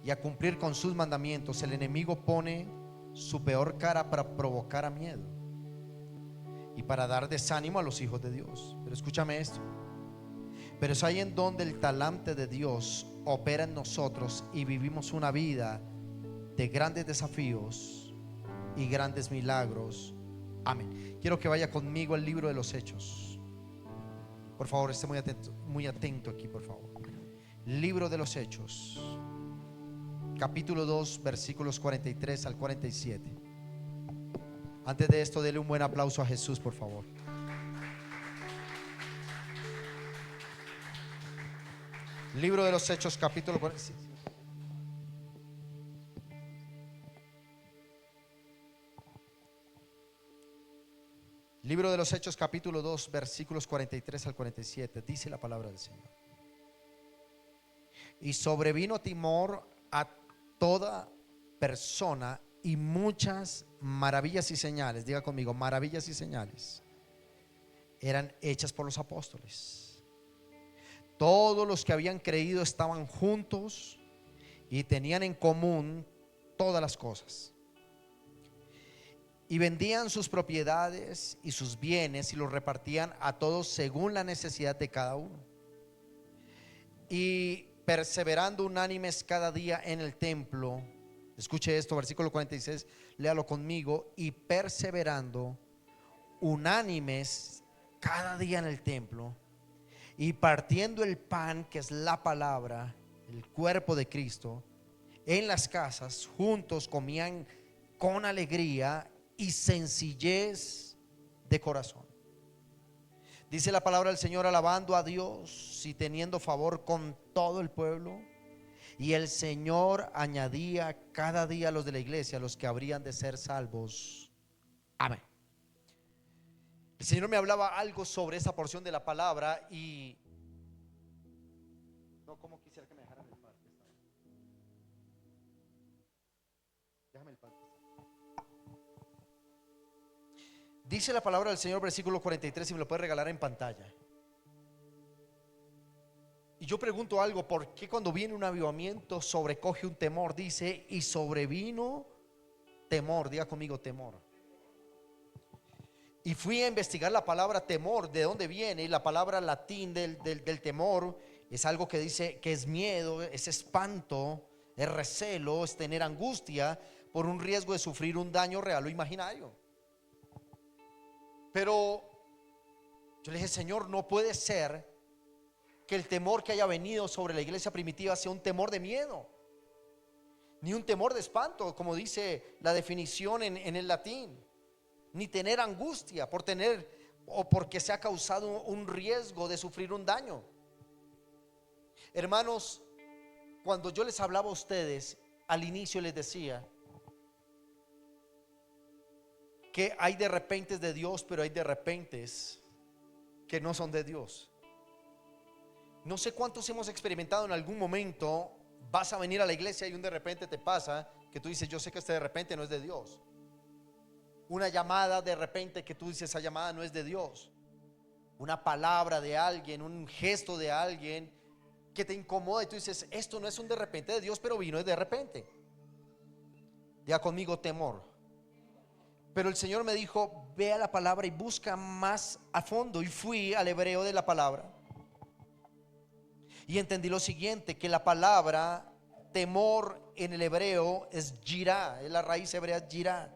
y a cumplir con sus mandamientos, el enemigo pone su peor cara para provocar a miedo y para dar desánimo a los hijos de Dios. Pero escúchame esto: pero es ahí en donde el talante de Dios opera en nosotros y vivimos una vida de grandes desafíos y grandes milagros. Amén. Quiero que vaya conmigo al libro de los Hechos. Por favor, esté muy atento aquí, por favor. Libro de los Hechos, capítulo 2, versículos 43 al 47. Antes de esto, dele un buen aplauso a Jesús, por favor. Libro de los Hechos, capítulo 47. Libro de los Hechos, capítulo 2, versículos 43 al 47. Dice la palabra del Señor: y sobrevino temor a toda persona, y muchas maravillas y señales, diga conmigo, maravillas y señales, eran hechas por los apóstoles. Todos los que habían creído estaban juntos y tenían en común todas las cosas, y vendían sus propiedades y sus bienes y los repartían a todos según la necesidad de cada uno. Y perseverando unánimes cada día en el templo, escuche esto, versículo 46, léalo conmigo: y perseverando unánimes cada día en el templo y partiendo el pan, que es la palabra, el cuerpo de Cristo, en las casas, juntos comían con alegría y sencillez de corazón. Dice la palabra del Señor: alabando a Dios y teniendo favor con todo el pueblo. Y el Señor añadía cada día a los de la iglesia, los que habrían de ser salvos. Amén. El Señor me hablaba algo sobre esa porción de la palabra y no, como quisiera que me dejaran el par. Déjame el par. Dice la palabra del Señor, versículo 43, si me lo puede regalar en pantalla. Y yo pregunto algo: ¿por qué cuando viene un avivamiento sobrecoge un temor? Dice: y sobrevino temor. Diga conmigo, temor. Y fui a investigar la palabra temor, de dónde viene. Y la palabra latín del temor es algo que dice que es miedo, es espanto, es recelo, es tener angustia por un riesgo de sufrir un daño real o imaginario. Pero yo le dije: Señor, no puede ser que el temor que haya venido sobre la iglesia primitiva sea un temor de miedo, ni un temor de espanto, como dice la definición en el latín, ni tener angustia por tener o porque se ha causado un riesgo de sufrir un daño. Hermanos, cuando yo les hablaba a ustedes al inicio, les decía que hay de repentes de Dios, pero hay de repentes que no son de Dios. No sé cuántos hemos experimentado en algún momento: vas a venir a la iglesia y un de repente te pasa que tú dices: yo sé que este de repente no es de Dios. Una llamada de repente que tú dices: esa llamada no es de Dios. Una palabra de alguien, un gesto de alguien que te incomoda y tú dices: esto no es un de repente de Dios, pero vino de repente. Diga conmigo, temor. Pero el Señor me dijo: ve a la palabra y busca más a fondo. Y fui al hebreo de la palabra y entendí lo siguiente: que la palabra temor en el hebreo es yirá, es la raíz hebrea yirá,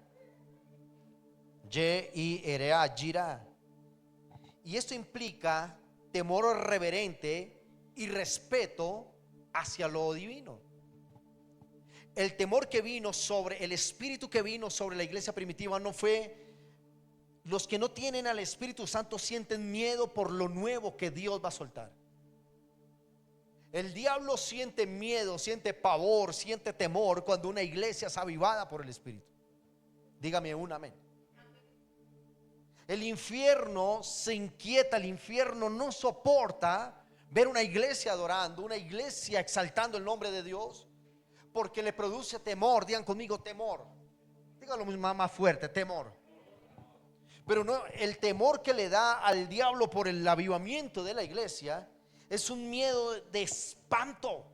Y-I-R-A, yirá. Y esto implica temor reverente y respeto hacia lo divino. El temor que vino sobre, el espíritu que vino sobre la iglesia primitiva no fue: los que no tienen al Espíritu Santo sienten miedo por lo nuevo que Dios va a soltar. El diablo siente miedo, siente pavor, siente temor cuando una iglesia es avivada por el Espíritu. Dígame un amén. El infierno se inquieta, el infierno no soporta ver una iglesia adorando, una iglesia exaltando el nombre de Dios, porque le produce temor. Digan conmigo, temor. Díganlo más fuerte, temor. Pero no, el temor que le da al diablo por el avivamiento de la iglesia es un miedo de espanto.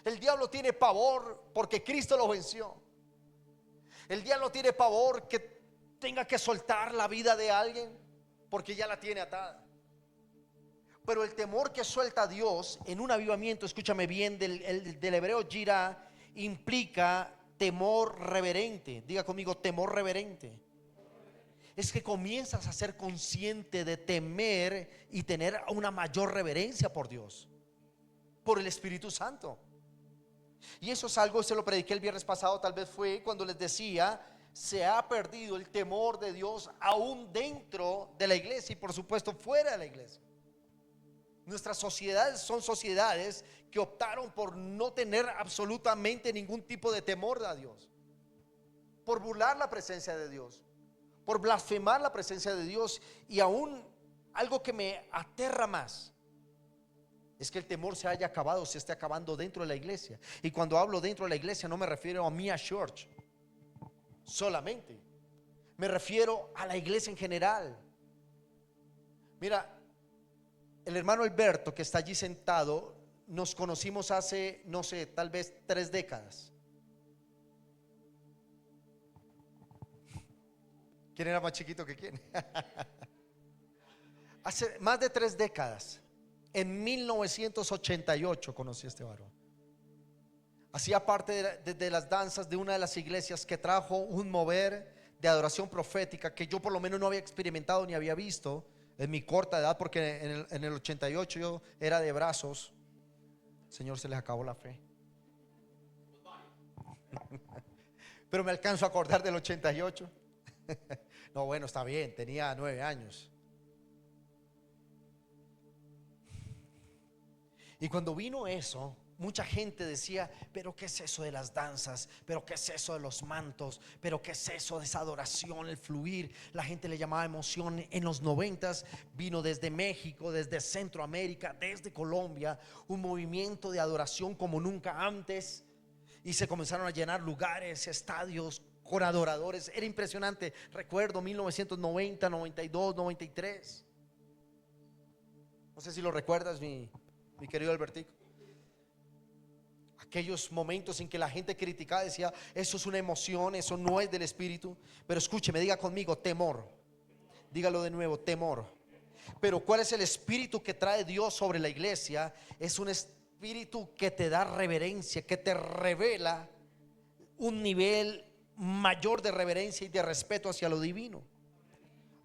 El diablo tiene pavor porque Cristo lo venció. El diablo tiene pavor que tenga que soltar la vida de alguien porque ya la tiene atada. Pero el temor que suelta Dios en un avivamiento, escúchame bien, del hebreo yirá, implica temor reverente. Diga conmigo, temor reverente. Es que comienzas a ser consciente de temer y tener una mayor reverencia por Dios, por el Espíritu Santo. Y eso es algo, se lo prediqué el viernes pasado, tal vez fue cuando les decía, se ha perdido el temor de Dios aún dentro de la iglesia y por supuesto fuera de la iglesia. Nuestras sociedades son sociedades que optaron por no tener absolutamente ningún tipo de temor a Dios, por burlar la presencia de Dios, por blasfemar la presencia de Dios. Y aún algo que me aterra más es que el temor se haya acabado, se esté acabando dentro de la iglesia. Y cuando hablo dentro de la iglesia no me refiero a Mia Church solamente, me refiero a la iglesia en general. Mira, el hermano Alberto que está allí sentado, nos conocimos hace, no sé, tal vez 3 décadas. ¿Quién era más chiquito que quién? Hace más de 3 décadas. En 1988 conocí a este varón. Hacía parte de las danzas de una de las iglesias que trajo un mover de adoración profética que yo por lo menos no había experimentado ni había visto en mi corta edad, porque en el 88 yo era de brazos. Señor, se les acabó la fe. Pero me alcanzo a acordar del 88. No, bueno, está bien, tenía 9 años. Y cuando vino eso, mucha gente decía, pero ¿qué es eso de las danzas? ¿Pero qué es eso de los mantos? ¿Pero qué es eso de esa adoración, el fluir? La gente le llamaba emoción. En los 90s vino desde México, desde Centroamérica, desde Colombia, un movimiento de adoración como nunca antes. Y se comenzaron a llenar lugares, estadios con adoradores. Era impresionante. Recuerdo 1990, 92, 93. No sé si lo recuerdas, mi querido Albertico. Aquellos momentos en que la gente criticaba, decía, eso es una emoción, eso no es del Espíritu. Pero escúcheme, diga conmigo, temor. Dígalo de nuevo, temor. Pero ¿cuál es el espíritu que trae Dios sobre la iglesia? Es un espíritu que te da reverencia, que te revela un nivel mayor de reverencia y de respeto hacia lo divino.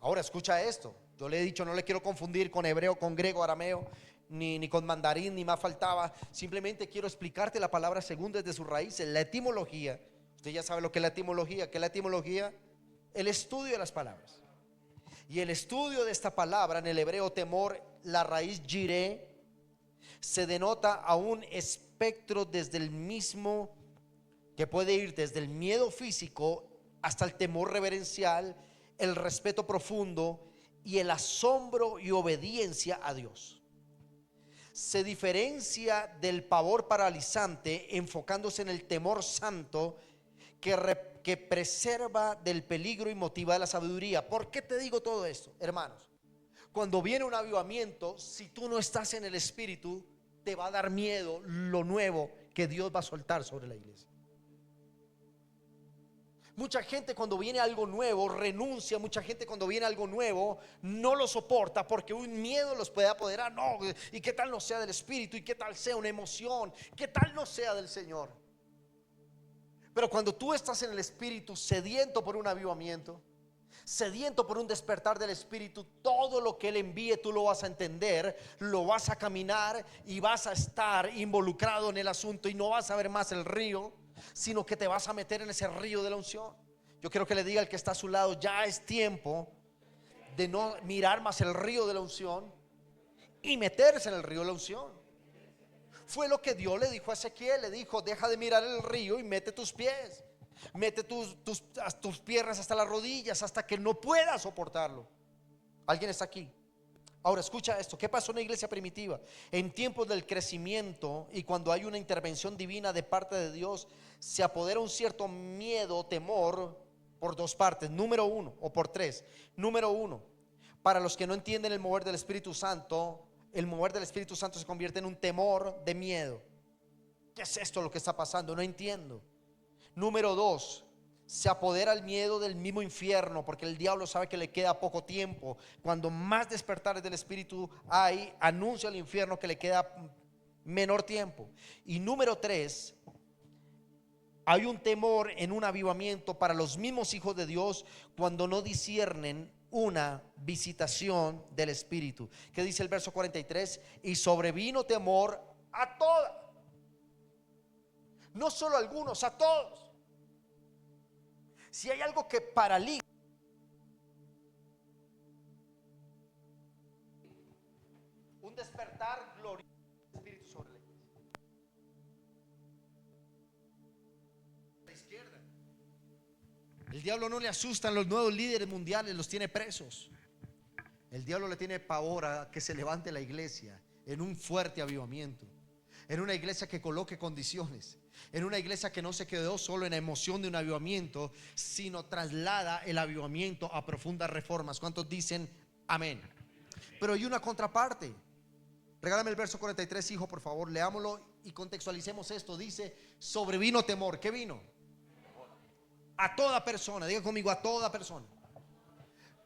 Ahora escucha esto. Yo le he dicho, no le quiero confundir con hebreo, con griego, arameo, ni con mandarín, ni más faltaba. Simplemente quiero explicarte la palabra según desde sus raíces, la etimología. Usted ya sabe lo que es la etimología. ¿Qué es la etimología? El estudio de las palabras. Y el estudio de esta palabra en el hebreo temor, la raíz yireh, se denota a un espectro desde el mismo, que puede ir desde el miedo físico hasta el temor reverencial, el respeto profundo y el asombro y obediencia a Dios. Se diferencia del pavor paralizante, enfocándose en el temor santo que preserva del peligro y motiva de la sabiduría. ¿Por qué te digo todo esto, hermanos? Cuando viene un avivamiento, si tú no estás en el Espíritu, te va a dar miedo lo nuevo que Dios va a soltar sobre la iglesia. Mucha gente cuando viene algo nuevo renuncia. Mucha gente cuando viene algo nuevo no lo soporta porque un miedo los puede apoderar. No, y qué tal no sea del Espíritu, y qué tal sea una emoción, qué tal no sea del Señor. Pero cuando tú estás en el Espíritu, sediento por un avivamiento, sediento por un despertar del Espíritu, todo lo que Él envíe tú lo vas a entender, lo vas a caminar y vas a estar involucrado en el asunto, y no vas a ver más el río, sino que te vas a meter en ese río de la unción. Yo quiero que le diga al que está a su lado, ya es tiempo de no mirar más el río de la unción y meterse en el río de la unción. Fue lo que Dios le dijo a Ezequiel. Le dijo, deja de mirar el río y mete tus pies, mete tus piernas hasta las rodillas, hasta que no puedas soportarlo. ¿Alguien está aquí? Ahora escucha esto. ¿Qué pasó en la iglesia primitiva? En tiempos del crecimiento y cuando hay una intervención divina de parte de Dios, se apodera un cierto miedo, temor, por 2 partes. Número 1, o por 3. Número 1, para los que no entienden el mover del Espíritu Santo, el mover del Espíritu Santo se convierte en un temor de miedo. ¿Qué es esto lo que está pasando? No entiendo. Número 2, se apodera el miedo del mismo infierno, porque el diablo sabe que le queda poco tiempo. Cuando más despertares del espíritu hay, anuncia al infierno que le queda menor tiempo. Y número 3, hay un temor en un avivamiento para los mismos hijos de Dios cuando no disciernen una visitación del Espíritu. ¿Qué dice el verso 43? Y sobrevino temor a todas, no solo a algunos, a todos. Si hay algo que paraliza, un despertar glorioso del Espíritu sobre la izquierda. El diablo no le asustan los nuevos líderes mundiales, los tiene presos. El diablo le tiene pavor a que se levante la iglesia en un fuerte avivamiento, en una iglesia que coloque condiciones, en una iglesia que no se quedó solo en la emoción de un avivamiento, sino traslada el avivamiento a profundas reformas. ¿Cuántos dicen amén? Pero hay una contraparte. Regálame el verso 43, hijo, por favor, leámoslo y contextualicemos esto. Dice, sobrevino temor. ¿Qué vino? A toda persona, diga conmigo, a toda persona.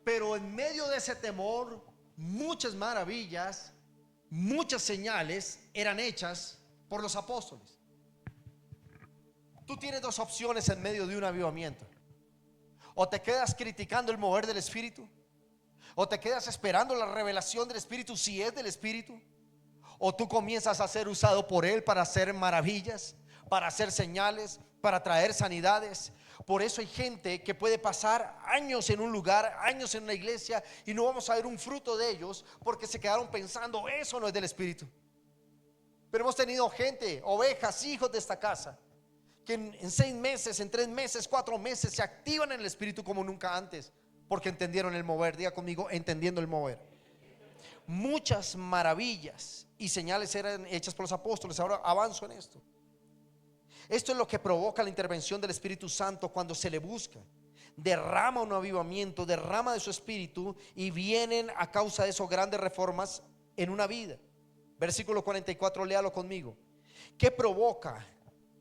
Pero en medio de ese temor, muchas maravillas, muchas señales eran hechas por los apóstoles. Tú tienes dos opciones en medio de un avivamiento: o te quedas criticando el mover del Espíritu, o te quedas esperando la revelación del Espíritu si es del Espíritu, o tú comienzas a ser usado por Él para hacer maravillas, para hacer señales, para traer sanidades. Por eso hay gente que puede pasar años en un lugar, años en una iglesia, y no vamos a ver un fruto de ellos porque se quedaron pensando, eso no es del Espíritu. Pero hemos tenido gente, ovejas, hijos de esta casa, que en 6 meses, en 3 meses, 4 meses se activan en el Espíritu como nunca antes, porque entendieron el mover. Diga conmigo, entendiendo el mover. Muchas maravillas y señales eran hechas por los apóstoles. Ahora avanzo en esto. Esto es lo que provoca la intervención del Espíritu Santo cuando se le busca. Derrama un avivamiento, derrama de su Espíritu, y vienen a causa de eso grandes reformas en una vida. Versículo 44, léalo conmigo. ¿Qué provoca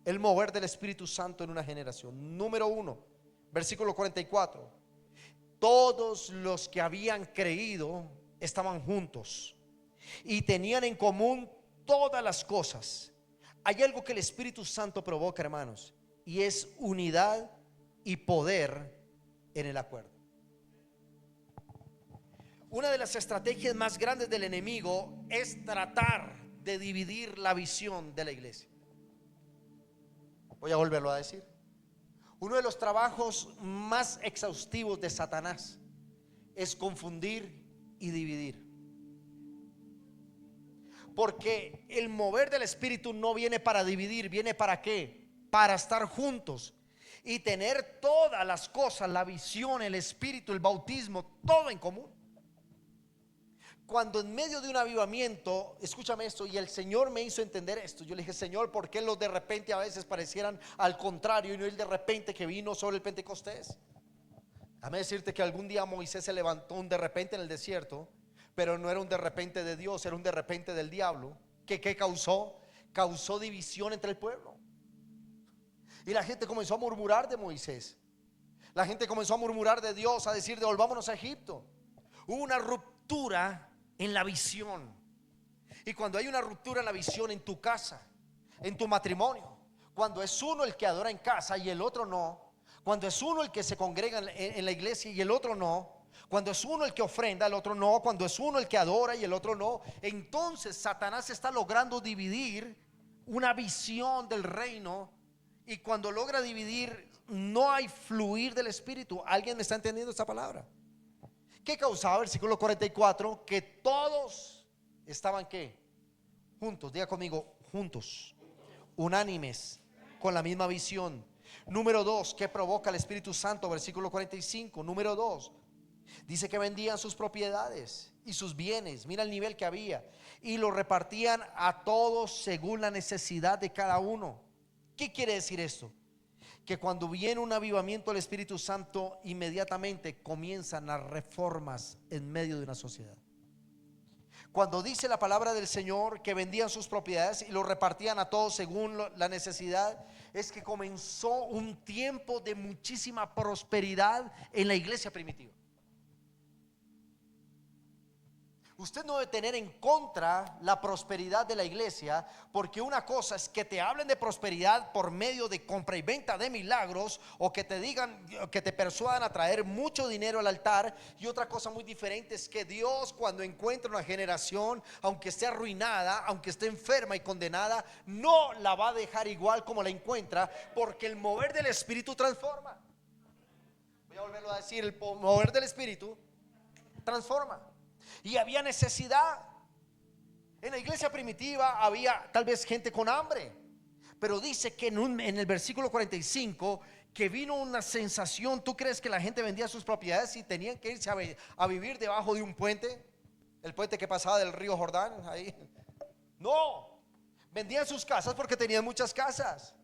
el mover del Espíritu Santo en una generación? Número 1, versículo 44. Todos los que habían creído estaban juntos y tenían en común todas las cosas. Hay algo que el Espíritu Santo provoca, hermanos, y es unidad y poder en el acuerdo. Una de las estrategias más grandes del enemigo es tratar de dividir la visión de la iglesia. Voy a volverlo a decir. Uno de los trabajos más exhaustivos de Satanás es confundir y dividir. Porque el mover del Espíritu no viene para dividir, viene para qué? Para estar juntos y tener todas las cosas, la visión, el Espíritu, el bautismo, todo en común. Cuando en medio de un avivamiento, escúchame esto, y el Señor me hizo entender esto, yo le dije, Señor, ¿por qué los de repente a veces parecieran al contrario y no el de repente que vino sobre el Pentecostés? Déjame decirte que algún día Moisés se levantó un de repente en el desierto, pero no era un de repente de Dios, era un de repente del diablo. ¿Qué causó? Causó división entre el pueblo. Y la gente comenzó a murmurar de Moisés. La gente comenzó a murmurar de Dios, a decir, devolvámonos a Egipto. Hubo una ruptura en la visión. Y cuando hay una ruptura en la visión en tu casa, en tu matrimonio, cuando es uno el que adora en casa y el otro no, cuando es uno el que se congrega en la iglesia y el otro no, cuando es uno el que ofrenda, el otro no, cuando es uno el que adora y el otro no, entonces Satanás está logrando dividir una visión del reino. Y cuando logra dividir, no hay fluir del Espíritu. ¿Alguien me está entendiendo esta palabra? ¿Qué causaba? Versículo 44, que todos estaban ¿qué? Juntos, diga conmigo, juntos, unánimes, con la misma visión. Número 2, ¿qué provoca el Espíritu Santo? Versículo 45, número 2. Dice que vendían sus propiedades y sus bienes, mira el nivel que había, y lo repartían a todos según la necesidad de cada uno. ¿Qué quiere decir esto? Que cuando viene un avivamiento del Espíritu Santo, inmediatamente comienzan las reformas en medio de una sociedad. Cuando dice la palabra del Señor que vendían sus propiedades y lo repartían a todos según la necesidad, es que comenzó un tiempo de muchísima prosperidad en la iglesia primitiva. Usted no debe tener en contra la prosperidad de la iglesia, porque una cosa es que te hablen de prosperidad por medio de compra y venta de milagros, o que te digan, que te persuadan a traer mucho dinero al altar, y otra cosa muy diferente es que Dios, cuando encuentra una generación, aunque esté arruinada, aunque esté enferma y condenada, no la va a dejar igual como la encuentra, porque el mover del Espíritu transforma. Voy a volverlo a decir, el mover del Espíritu transforma. Y había necesidad. En la iglesia primitiva había tal vez gente con hambre, pero dice que en el versículo 45 que vino una sensación. ¿Tú crees que la gente vendía sus propiedades y tenían que irse a vivir debajo de un puente? El puente que pasaba del río Jordán ahí. No, vendían sus casas porque tenían muchas casas.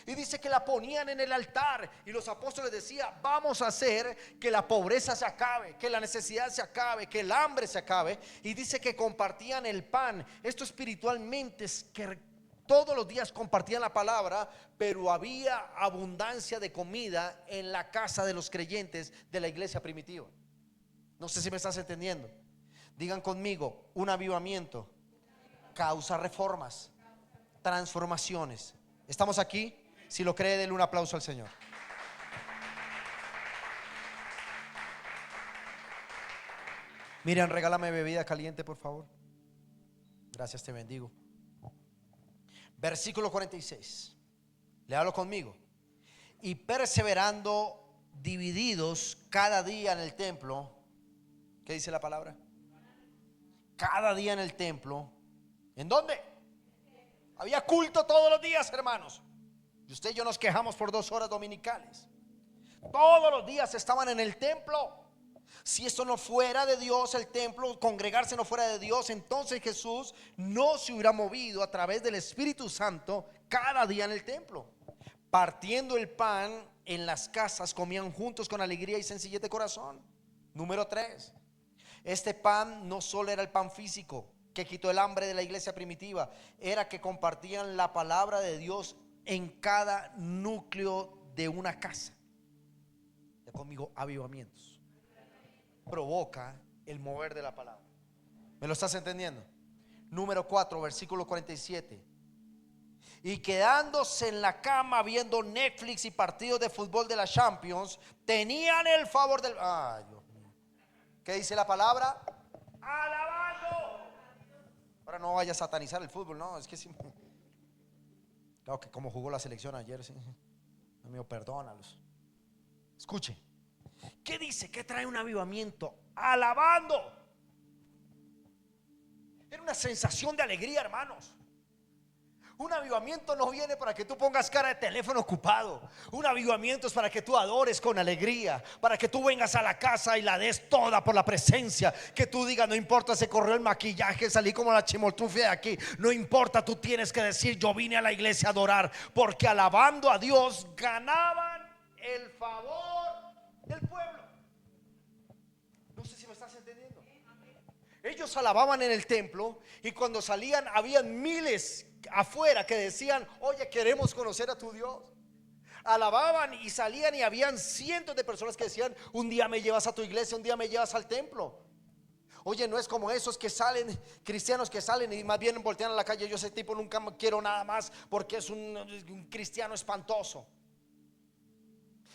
Y dice que la ponían en el altar, y los apóstoles decían: vamos a hacer que la pobreza se acabe, que la necesidad se acabe, que el hambre se acabe. Y dice que compartían el pan. Esto espiritualmente es que todos los días compartían la palabra, pero había abundancia de comida en la casa de los creyentes de la iglesia primitiva. No sé si me estás entendiendo. Digan conmigo: un avivamiento causa reformas, transformaciones. ¿Estamos aquí? Si lo cree, denle un aplauso al Señor. Miriam, regálame bebida caliente, por favor. Gracias, te bendigo. Versículo 46. Léalo conmigo. Y perseverando divididos cada día en el templo. ¿Qué dice la palabra? Cada día en el templo. ¿En dónde? Había culto todos los días, hermanos. Y usted y yo nos quejamos por 2 horas dominicales. Todos los días estaban en el templo. Si esto no fuera de Dios, el templo, congregarse no fuera de Dios, entonces Jesús no se hubiera movido a través del Espíritu Santo cada día en el templo. Partiendo el pan en las casas, comían juntos con alegría y sencillez de corazón. Número 3. Este pan no solo era el pan físico que quitó el hambre de la iglesia primitiva, era que compartían la palabra de Dios en cada núcleo de una casa. Ya conmigo, avivamientos provoca el mover de la palabra. ¿Me lo estás entendiendo? Número 4, versículo 47. Y quedándose en la cama viendo Netflix y partidos de fútbol de la Champions, tenían el favor del... Ay, Dios mío. ¿Qué dice la palabra? Alabando. Ahora no vaya a satanizar el fútbol, no, es que sí. Claro que como jugó la selección ayer, sí. Amigo, perdónalos. Escuche. ¿Qué dice? ¿Qué trae un avivamiento? Alabando. Era una sensación de alegría, hermanos. Un avivamiento no viene para que tú pongas cara de teléfono ocupado. Un avivamiento es para que tú adores con alegría, para que tú vengas a la casa y la des toda por la presencia. Que tú digas: no importa, se corrió el maquillaje, salí como la chimoltrufia de aquí. No importa, tú tienes que decir: yo vine a la iglesia a adorar. Porque alabando a Dios ganaban el favor del pueblo. No sé si me estás entendiendo. Ellos alababan en el templo, y cuando salían habían miles afuera que decían: oye, queremos conocer a tu Dios. Alababan y salían, y habían cientos de personas que decían: un día me llevas a tu iglesia, un día me llevas al templo. Oye, no es como esos que salen, cristianos que salen y más bien voltean a la calle: yo ese tipo nunca quiero nada más porque es un cristiano espantoso.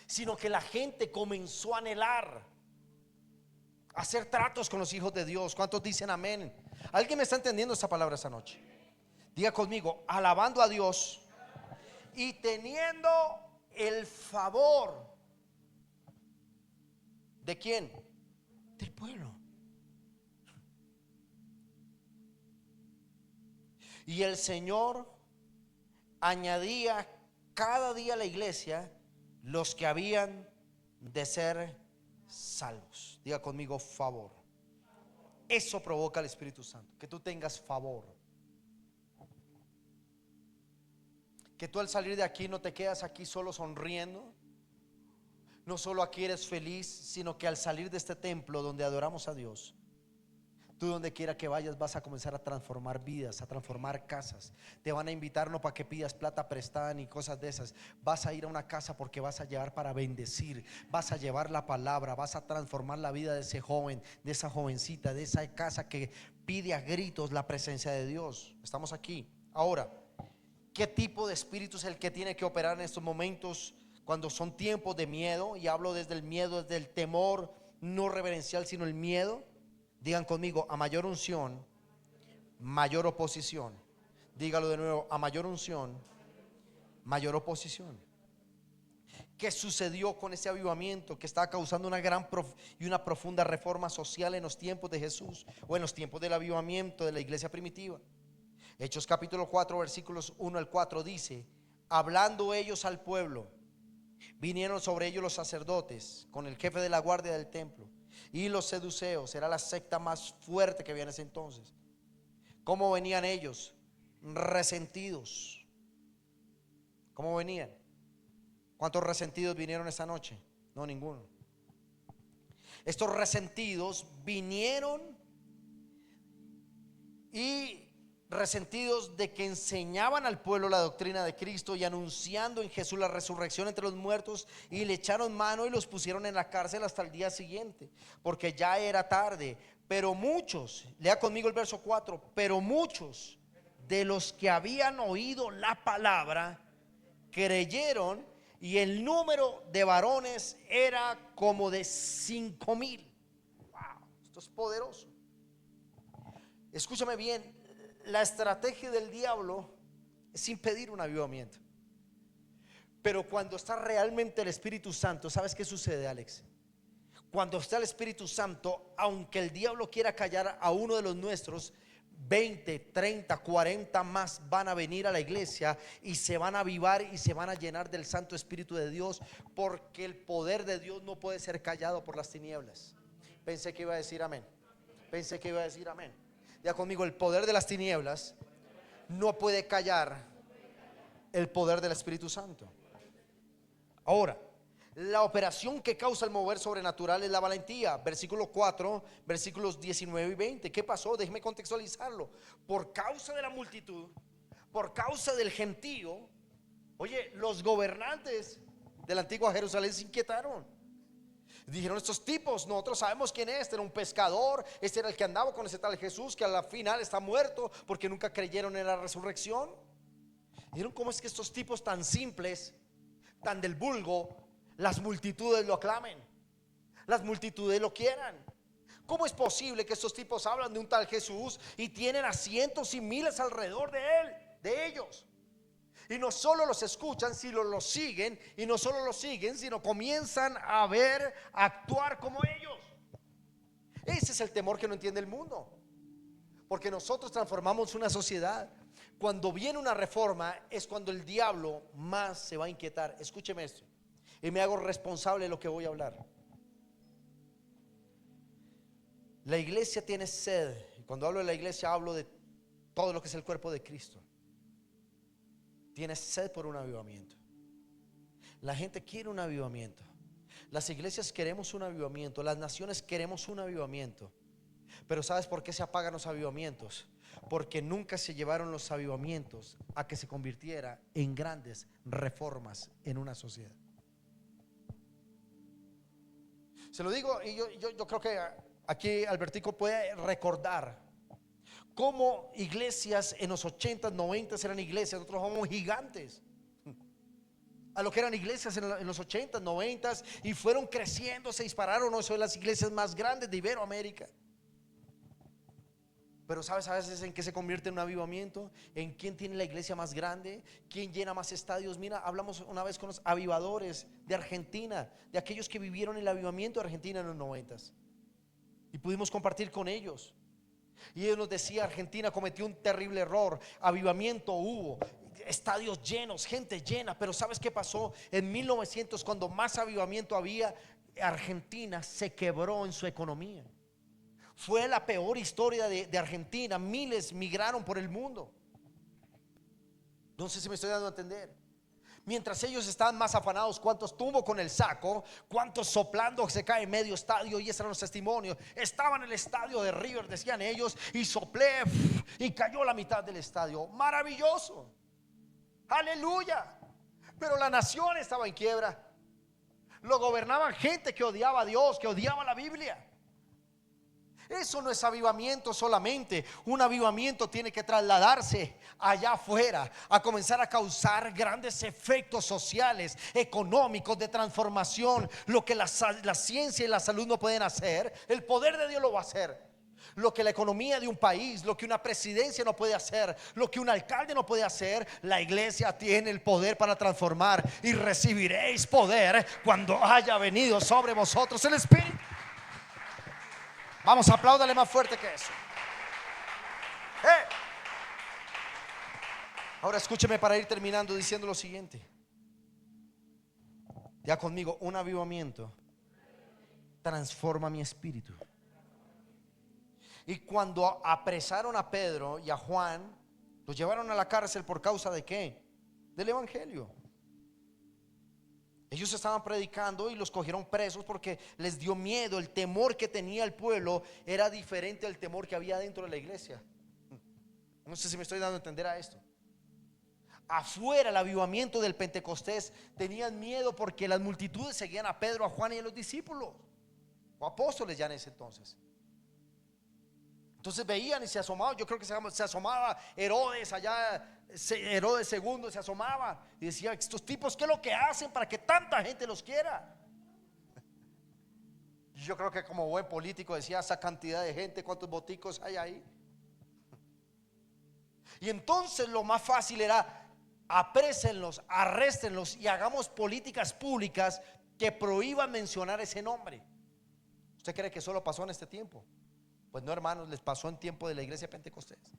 Sino que la gente comenzó a anhelar hacer tratos con los hijos de Dios. ¿Cuántos dicen amén? ¿Alguien me está entendiendo esta palabra esta noche? Diga conmigo: alabando a Dios y teniendo el favor. ¿De quién? Del pueblo. Y el Señor añadía cada día a la iglesia los que habían de ser salvos. Diga conmigo: favor. Eso provoca el Espíritu Santo, que tú tengas favor. Que tú al salir de aquí no te quedas aquí solo sonriendo. No solo aquí eres feliz, sino que al salir de este templo donde adoramos a Dios, Tú donde quiera que vayas vas a comenzar a transformar vidas, a transformar casas. Te van a invitar no para que pidas plata prestada ni cosas de esas. Vas a ir a una casa porque vas a llevar para bendecir. Vas a llevar la palabra, vas a transformar la vida de ese joven, de esa jovencita, de esa casa que pide a gritos la presencia de Dios. Estamos aquí. Ahora, ¿qué tipo de espíritu es el que tiene que operar en estos momentos cuando son tiempos de miedo? Y hablo desde el miedo, desde el temor, no reverencial, sino el miedo. Digan conmigo: a mayor unción, mayor oposición. Dígalo de nuevo: a mayor unción, mayor oposición. ¿Qué sucedió con ese avivamiento que estaba causando una gran y una profunda reforma social en los tiempos de Jesús, o en los tiempos del avivamiento de la iglesia primitiva? Hechos capítulo 4 versículos 1 al 4 dice: hablando ellos al pueblo, vinieron sobre ellos los sacerdotes con el jefe de la guardia del templo y los seduceos. Era la secta más fuerte que había en ese entonces. ¿Cómo venían ellos? Resentidos. ¿Cómo venían? ¿Cuántos resentidos vinieron esa noche? No, ninguno. Estos resentidos vinieron y resentidos de que enseñaban al pueblo la doctrina de Cristo y anunciando en Jesús la resurrección entre los muertos, y le echaron mano y los pusieron en la cárcel hasta el día siguiente, porque ya era tarde. Pero muchos, lea conmigo el verso 4, pero muchos de los que habían oído la palabra creyeron, y el número de varones era como de 5,000. Wow, esto es poderoso. Escúchame bien. La estrategia del diablo es impedir un avivamiento. Pero cuando está realmente el Espíritu Santo, ¿sabes qué sucede, Alex? Cuando está el Espíritu Santo, aunque el diablo quiera callar a uno de los nuestros, 20, 30, 40 más van a venir a la iglesia y se van a avivar y se van a llenar del Santo Espíritu de Dios, porque el poder de Dios no puede ser callado por las tinieblas. Pensé que iba a decir amén. Pensé que iba a decir amén. Ya conmigo: el poder de las tinieblas no puede callar el poder del Espíritu Santo. Ahora, la operación que causa el mover sobrenatural es la valentía. Versículo 4, versículos 19 y 20. ¿Qué pasó? Déjeme contextualizarlo. Por causa de la multitud, por causa del gentío, oye, los gobernantes de la antigua Jerusalén se inquietaron. Dijeron: estos tipos, nosotros sabemos quién es. Este era un pescador, este era el que andaba con ese tal Jesús, que a la final está muerto, porque nunca creyeron en la resurrección. Dijeron: ¿cómo es que estos tipos tan simples, tan del vulgo, las multitudes lo aclamen, las multitudes lo quieran? ¿Cómo es posible que estos tipos hablan de un tal Jesús y tienen a cientos y miles alrededor de él, de ellos? Y no solo los escuchan, sino los siguen. Y no solo los siguen, sino comienzan a ver, a actuar como ellos. Ese es el temor que no entiende el mundo, porque nosotros transformamos una sociedad. Cuando viene una reforma es cuando el diablo más se va a inquietar. Escúcheme esto, y me hago responsable de lo que voy a hablar. La iglesia tiene sed. Y cuando hablo de la iglesia, hablo de todo lo que es el cuerpo de Cristo. Tiene sed por un avivamiento. La gente quiere un avivamiento. Las iglesias queremos un avivamiento. Las naciones queremos un avivamiento. Pero ¿sabes por qué se apagan los avivamientos? Porque nunca se llevaron los avivamientos a que se convirtiera en grandes reformas en una sociedad. Se lo digo, y yo creo que aquí Albertico puede recordar cómo iglesias en los 80, 90 eran iglesias. Nosotros somos gigantes a lo que eran iglesias en los 80, 90, y fueron creciendo, se dispararon. Hoy son las iglesias más grandes de Iberoamérica. Pero ¿sabes a veces en qué se convierte en un avivamiento? En quién tiene la iglesia más grande, quién llena más estadios. Mira, hablamos una vez con los avivadores de Argentina, de aquellos que vivieron el avivamiento de Argentina en los 90, y pudimos compartir con ellos. Y ellos nos decían: Argentina cometió un terrible error. Avivamiento hubo, estadios llenos, gente llena. Pero ¿sabes qué pasó? En 1900, cuando más avivamiento había, Argentina se quebró en su economía. Fue la peor historia de Argentina. Miles migraron por el mundo. No sé si me estoy dando a entender. Mientras ellos estaban más afanados, cuántos tumbos con el saco, cuántos soplando se cae medio estadio, y esos eran los testimonios. Estaba en el estadio de River, decían ellos, y soplé y cayó la mitad del estadio. Maravilloso, aleluya. Pero la nación estaba en quiebra. Lo gobernaban gente que odiaba a Dios, que odiaba la Biblia. Eso no es avivamiento solamente. Un avivamiento tiene que trasladarse allá afuera, a comenzar a causar grandes efectos sociales, económicos, de transformación. Lo que la ciencia y la salud no pueden hacer, el poder de Dios lo va a hacer. Lo que la economía de un país, lo que una presidencia no puede hacer, lo que un alcalde no puede hacer, la iglesia tiene el poder para transformar. Y recibiréis poder cuando haya venido sobre vosotros el Espíritu. Vamos, apláudale más fuerte que eso. Ahora escúcheme para ir terminando diciendo lo siguiente. Ya conmigo, un avivamiento transforma mi espíritu. Y cuando apresaron a Pedro y a Juan, los llevaron a la cárcel por causa de ¿qué? Del evangelio. Ellos estaban predicando y los cogieron presos porque les dio miedo. El temor que tenía el pueblo era diferente al temor que había dentro de la iglesia. No sé si me estoy dando a entender a esto. Afuera, el avivamiento del Pentecostés, tenían miedo porque las multitudes seguían a Pedro, a Juan y a los discípulos, o apóstoles ya en ese entonces. Entonces veían y se asomaban. Yo creo que se asomaba Herodes allá, Herodes II se asomaba y decía: estos tipos, ¿qué es lo que hacen para que tanta gente los quiera? Yo creo que como buen político decía: esa cantidad de gente, ¿cuántos boticos hay ahí? Y entonces lo más fácil era: aprésenlos, arréstenlos y hagamos políticas públicas que prohíban mencionar ese nombre. ¿Usted cree que solo pasó en este tiempo? Pues no, hermanos, les pasó en tiempo de la iglesia Pentecostés.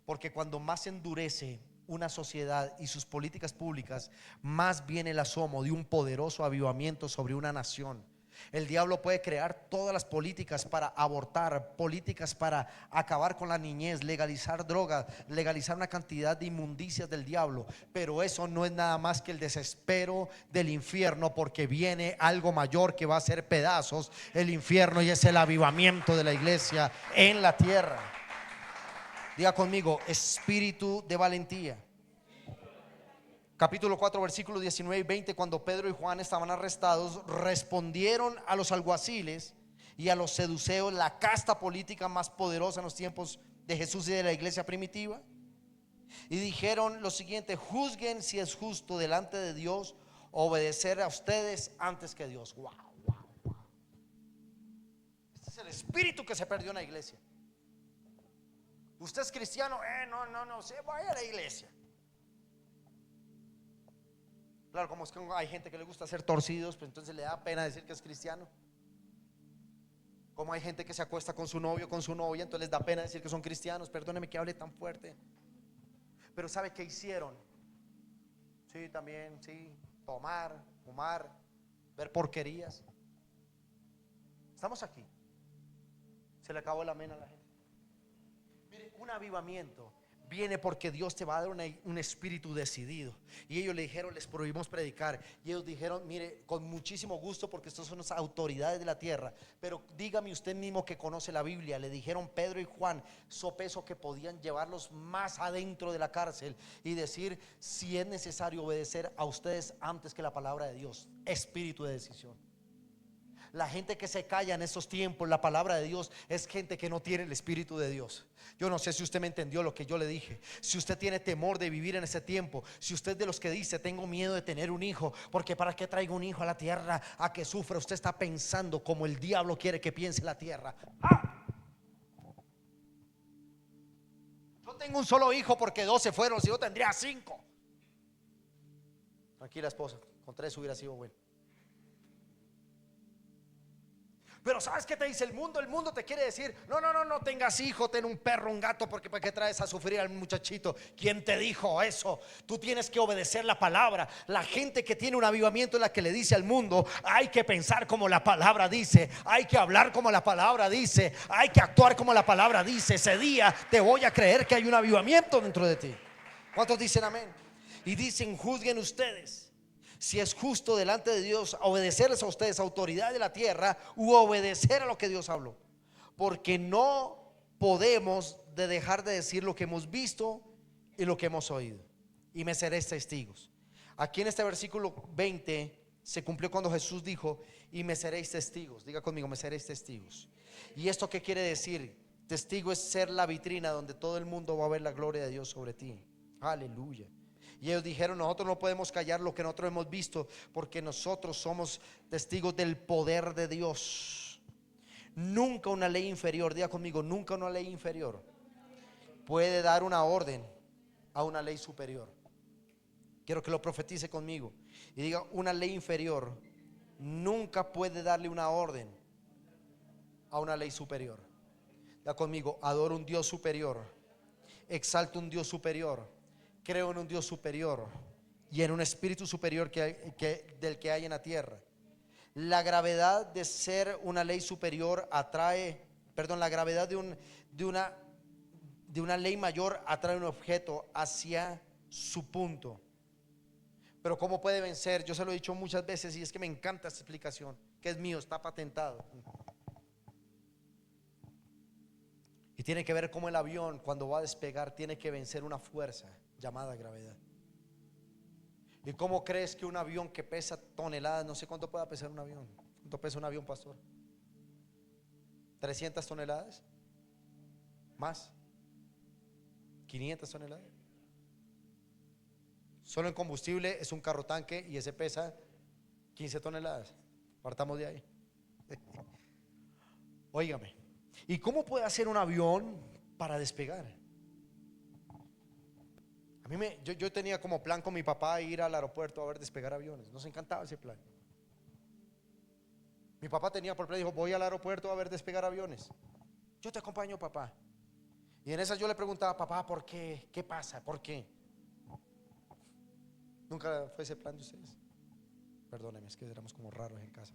Porque cuando más se endurece una sociedad y sus políticas públicas, más viene el asomo de un poderoso avivamiento sobre una nación. El diablo puede crear todas las políticas para abortar, políticas para acabar con la niñez, legalizar drogas, legalizar una cantidad de inmundicias del diablo. Pero eso no es nada más que el desespero del infierno, porque viene algo mayor que va a hacer pedazos el infierno, y es el avivamiento de la iglesia en la tierra. Diga conmigo: espíritu de valentía. Capítulo 4, versículos 19 y 20. Cuando Pedro y Juan estaban arrestados, respondieron a los alguaciles y a los seduceos, la casta política más poderosa en los tiempos de Jesús y de la iglesia primitiva, y dijeron lo siguiente: juzguen si es justo delante de Dios obedecer a ustedes antes que Dios. Wow, wow, wow. Este es el espíritu que se perdió en la iglesia. Usted es cristiano, no, se vaya a la iglesia. Claro, como es que hay gente que le gusta ser torcidos, pues entonces le da pena decir que es cristiano. Como hay gente que se acuesta con su novio, con su novia, entonces les da pena decir que son cristianos. Perdóneme que hable tan fuerte. Pero ¿sabe qué hicieron? Sí, también, sí, tomar, fumar, ver porquerías. Estamos aquí. Se le acabó la mena a la gente. Mire, un avivamiento viene porque Dios te va a dar un espíritu decidido. Y ellos le dijeron: les prohibimos predicar. Y ellos dijeron: mire, con muchísimo gusto, porque estos son las autoridades de la tierra, pero dígame usted mismo que conoce la Biblia. Le dijeron Pedro y Juan, sopeso que podían llevarlos más adentro de la cárcel y decir: si es necesario obedecer a ustedes antes que la palabra de Dios. Espíritu de decisión. La gente que se calla en estos tiempos, la palabra de Dios, es gente que no tiene el Espíritu de Dios. Yo no sé si usted me entendió lo que yo le dije. Si usted tiene temor de vivir en ese tiempo, si usted de los que dice: tengo miedo de tener un hijo, porque para qué traigo un hijo a la tierra a que sufra, usted está pensando como el diablo quiere que piense la tierra. Yo tengo un solo hijo porque 2 se fueron, si yo tendría 5. Tranquila, esposa, con 3 hubiera sido bueno. Pero ¿sabes qué te dice el mundo? El mundo te quiere decir: no tengas hijo, ten un perro, un gato, porque ¿para qué traes a sufrir al muchachito? ¿Quién te dijo eso? Tú tienes que obedecer la palabra. La gente que tiene un avivamiento es la que le dice al mundo: hay que pensar como la palabra dice, hay que hablar como la palabra dice, hay que actuar como la palabra dice. Ese día te voy a creer que hay un avivamiento dentro de ti. ¿Cuántos dicen amén? Y dicen: juzguen ustedes si es justo delante de Dios obedecerles a ustedes, autoridad de la tierra, u obedecer a lo que Dios habló. Porque no podemos dejar de decir lo que hemos visto y lo que hemos oído. Y me seréis testigos. Aquí en este versículo 20 se cumplió cuando Jesús dijo: y me seréis testigos. Diga conmigo: me seréis testigos. ¿Y esto qué quiere decir? Testigo es ser la vitrina donde todo el mundo va a ver la gloria de Dios sobre ti. Aleluya. Y ellos dijeron: nosotros no podemos callar lo que nosotros hemos visto, porque nosotros somos testigos del poder de Dios. Nunca una ley inferior, diga conmigo, nunca una ley inferior puede dar una orden a una ley superior. Quiero que lo profetice conmigo y diga: una ley inferior nunca puede darle una orden a una ley superior. Diga conmigo: adoro un Dios superior, exalto un Dios superior, creo en un Dios superior y en un espíritu superior del que hay en la tierra. La gravedad de ser una ley superior la gravedad de una ley mayor atrae un objeto hacia su punto. Pero ¿cómo puede vencer? Yo se lo he dicho muchas veces y es que me encanta esta explicación, que es mío, está patentado. Y tiene que ver cómo el avión, cuando va a despegar, tiene que vencer una fuerza llamada gravedad. ¿Y cómo crees que un avión que pesa toneladas, no sé cuánto pueda pesar un avión? ¿Cuánto pesa un avión, pastor? ¿300 toneladas? ¿Más? ¿500 toneladas? Solo en combustible es un carro tanque y ese pesa 15 toneladas. Partamos de ahí. Óigame, ¿y cómo puede hacer un avión para despegar? Yo tenía como plan con mi papá ir al aeropuerto a ver despegar aviones. Nos encantaba ese plan. Mi papá tenía por plan, dijo: voy al aeropuerto a ver despegar aviones. Yo te acompaño, papá. Y en esa yo le preguntaba: papá, ¿por qué? ¿Qué pasa? ¿Por qué? Nunca fue ese plan de ustedes. Perdónenme, es que éramos como raros en casa.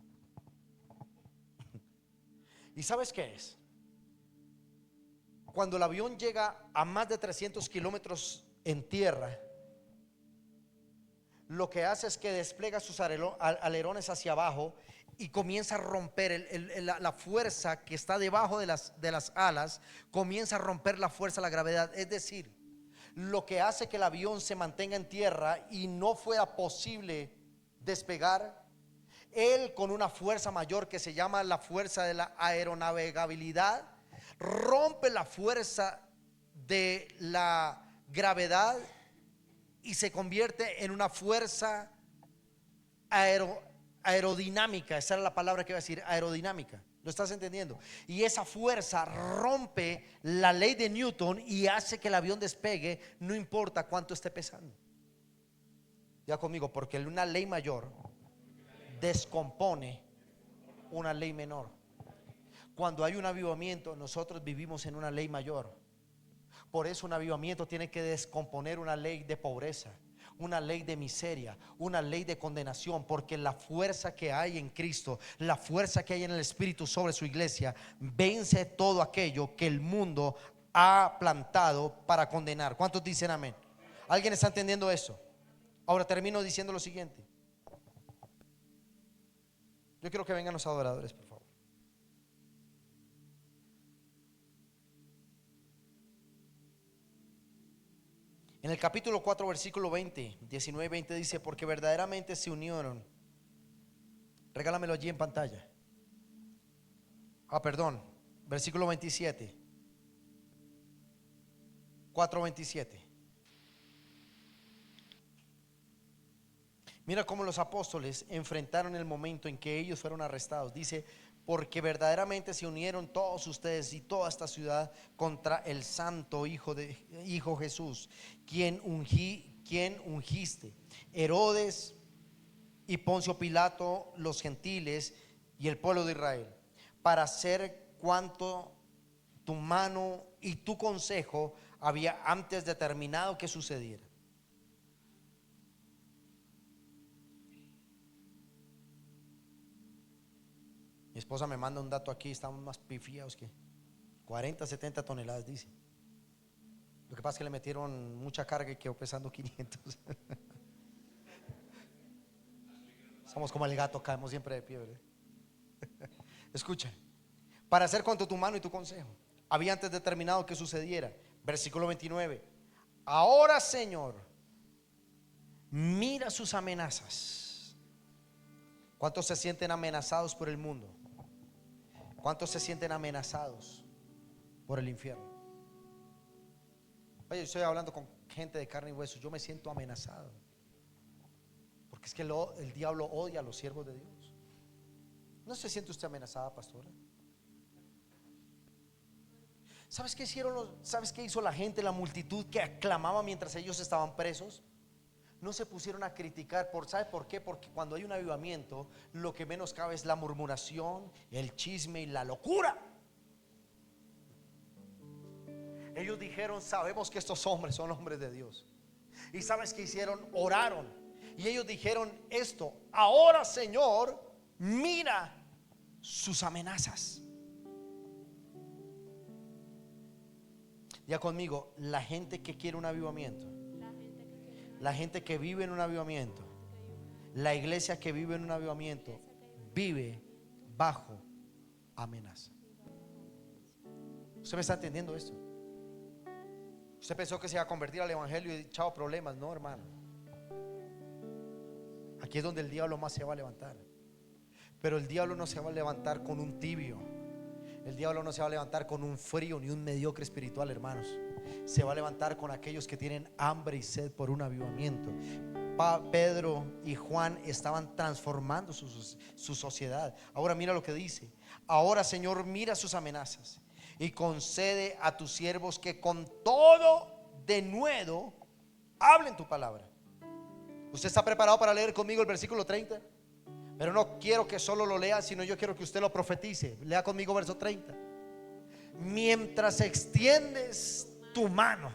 ¿Y sabes qué es? Cuando el avión llega a más de 300 kilómetros en tierra, lo que hace es que despliega sus alerones hacia abajo y comienza a romper la fuerza que está debajo de las alas, comienza a romper la fuerza, la gravedad. Es decir, lo que hace que el avión se mantenga en tierra y no fuera posible despegar, él con una fuerza mayor que se llama la fuerza de la aeronavegabilidad, rompe la fuerza de la gravedad y se convierte en una fuerza aerodinámica. Esa era la palabra que iba a decir, aerodinámica. ¿Lo estás entendiendo? Y esa fuerza rompe la ley de Newton y hace que el avión despegue, no importa cuánto esté pesando. Ya conmigo, porque una ley mayor descompone una ley menor. Cuando hay un avivamiento, nosotros vivimos en una ley mayor. Por eso un avivamiento tiene que descomponer una ley de pobreza, una ley de miseria, una ley de condenación, porque la fuerza que hay en Cristo, la fuerza que hay en el Espíritu sobre su iglesia, vence todo aquello que el mundo ha plantado para condenar. ¿Cuántos dicen amén? ¿Alguien está entendiendo eso? Ahora termino diciendo lo siguiente. Yo quiero que vengan los adoradores, por favor. En el capítulo 4, versículo 19 y 20 dice: porque verdaderamente se unieron. Regálamelo allí en pantalla. Perdón, versículo 27. 4:27. Mira cómo los apóstoles enfrentaron el momento en que ellos fueron arrestados. Dice: porque verdaderamente se unieron todos ustedes y toda esta ciudad contra el santo Hijo Jesús, quien ungiste. Herodes y Poncio Pilato, los gentiles y el pueblo de Israel, para hacer cuanto tu mano y tu consejo había antes determinado que sucediera. Mi esposa me manda un dato aquí, estamos más pifiados que 40, 70 toneladas, dice. Lo que pasa es que le metieron mucha carga y quedó pesando 500. Somos como el gato, caemos siempre de pie, ¿verdad? Escucha, para hacer cuanto tu mano y tu consejo había antes determinado que sucediera. Versículo 29. Ahora, Señor, mira sus amenazas. ¿Cuántos se sienten amenazados por el mundo? ¿Cuántos se sienten amenazados por el infierno? Oye, yo estoy hablando con gente de carne y hueso. Yo me siento amenazado, porque es que el diablo odia a los siervos de Dios. ¿No se siente usted amenazada, pastora? ¿Sabes qué hicieron ¿Sabes qué hizo la gente, la multitud que aclamaba mientras ellos estaban presos? No se pusieron a criticar. ¿Sabe por qué? Porque cuando hay un avivamiento, lo que menos cabe es la murmuración, el chisme y la locura. Ellos dijeron: sabemos que estos hombres son hombres de Dios. ¿Y sabes qué hicieron? Oraron. Y ellos dijeron esto: ahora, Señor, mira sus amenazas. Ya conmigo, la gente que quiere un avivamiento, la gente que vive en un avivamiento, la iglesia que vive en un avivamiento, vive bajo amenaza. ¿Usted me está entendiendo esto? Usted pensó que se iba a convertir al evangelio y chao problemas. No, hermano. Aquí es donde el diablo más se va a levantar. Pero el diablo no se va a levantar con un tibio. El diablo no se va a levantar con un frío ni un mediocre espiritual, hermanos. Se va a levantar con aquellos que tienen hambre y sed por un avivamiento. Pedro y Juan estaban transformando su sociedad. Ahora mira lo que dice: ahora, Señor, mira sus amenazas y concede a tus siervos que con todo denuedo hablen tu palabra. ¿Usted está preparado para leer conmigo el versículo 30? Pero no quiero que solo lo lea, sino yo quiero que usted lo profetice. Lea conmigo verso 30. Mientras extiendes tu mano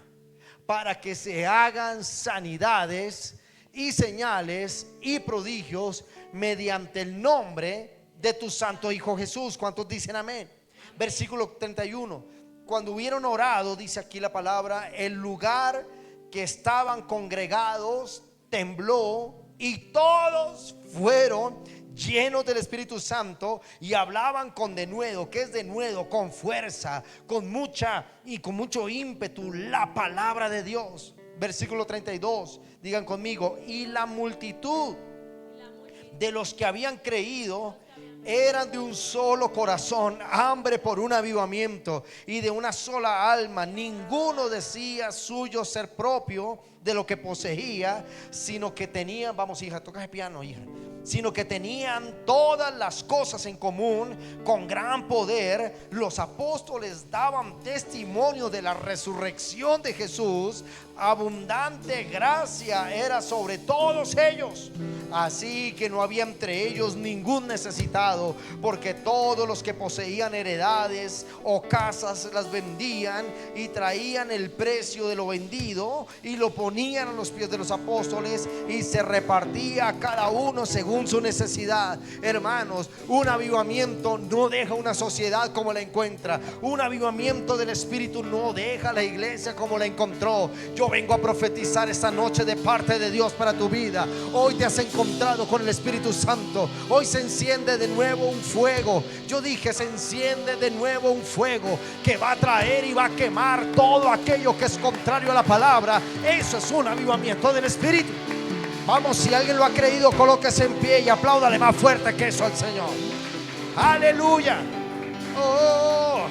para que se hagan sanidades y señales y prodigios mediante el nombre de tu santo Hijo Jesús. ¿Cuántos dicen amén? Versículo 31. Cuando hubieron orado, dice aquí la palabra, el lugar que estaban congregados tembló y todos fueron llenos del Espíritu Santo y hablaban con denuedo. ¿Qué es denuedo? Con fuerza, con mucho ímpetu la palabra de Dios. Versículo 32, digan conmigo: y la multitud de los que habían creído eran de un solo corazón, hambre por un avivamiento y de una sola alma. Ninguno decía suyo ser propio de lo que poseía, sino que tenían, vamos hija, toca el piano, hija, sino que tenían todas las cosas en común. Con gran poder los apóstoles daban testimonio de la resurrección de Jesús. Abundante gracia era sobre todos ellos, así que no había entre ellos ningún necesitado, porque todos los que poseían heredades o casas las vendían y traían el precio de lo vendido y lo ponían a los pies de los apóstoles, y se repartía a cada uno según su necesidad. Hermanos, un avivamiento no deja una sociedad como la encuentra. Un avivamiento del Espíritu no deja la iglesia como la encontró. Yo vengo a profetizar esta noche de parte de Dios para tu vida. Hoy te has encontrado con el Espíritu Santo. Hoy se enciende de nuevo un fuego. Yo dije, se enciende de nuevo un fuego que va a traer y va a quemar todo aquello que es contrario a la palabra. Eso es un avivamiento del Espíritu. Vamos, si alguien lo ha creído, colóquese en pie y apláudale más fuerte que eso al Señor. Aleluya. Oh.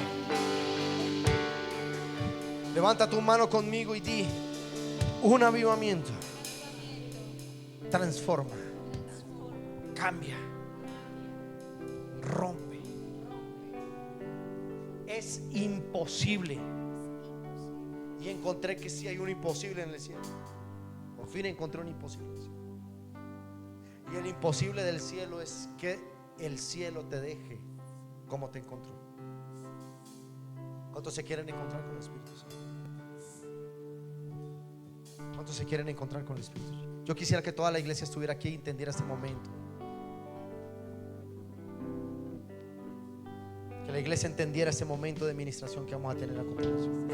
Levanta tu mano conmigo y di: un avivamiento transforma, cambia, rompe. Es imposible. Y encontré que sí hay un imposible en el cielo. Por fin encontré un imposible. Y el imposible del cielo es que el cielo te deje como te encontró. ¿Cuántos se quieren encontrar con el Espíritu Santo? ¿Cuántos se quieren encontrar con el Espíritu? Yo quisiera que toda la iglesia estuviera aquí y entendiera este momento. Que la iglesia entendiera este momento de ministración que vamos a tener a continuación.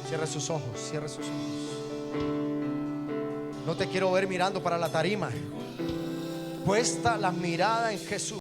Cierre sus ojos, cierre sus ojos. No te quiero ver mirando para la tarima. Puesta la mirada en Jesús.